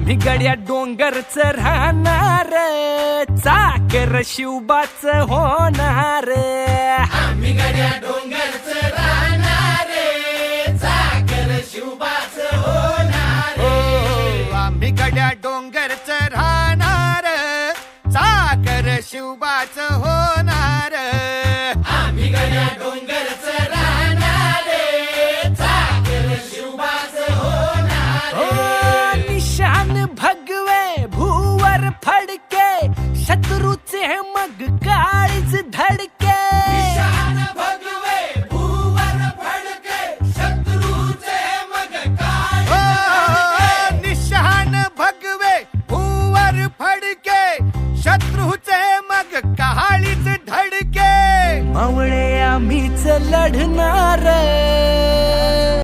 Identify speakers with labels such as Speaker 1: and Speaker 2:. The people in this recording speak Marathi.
Speaker 1: आम्ही गड्या डोंगरच राहणार, चाकर शिवबाच होणार.
Speaker 2: आम्ही गड्या डोंगरच राहणार, चाकर शिवबाच होणार.
Speaker 3: आम्ही गड्या डोंगरच राहणार, चाकर शिवबाच होणार.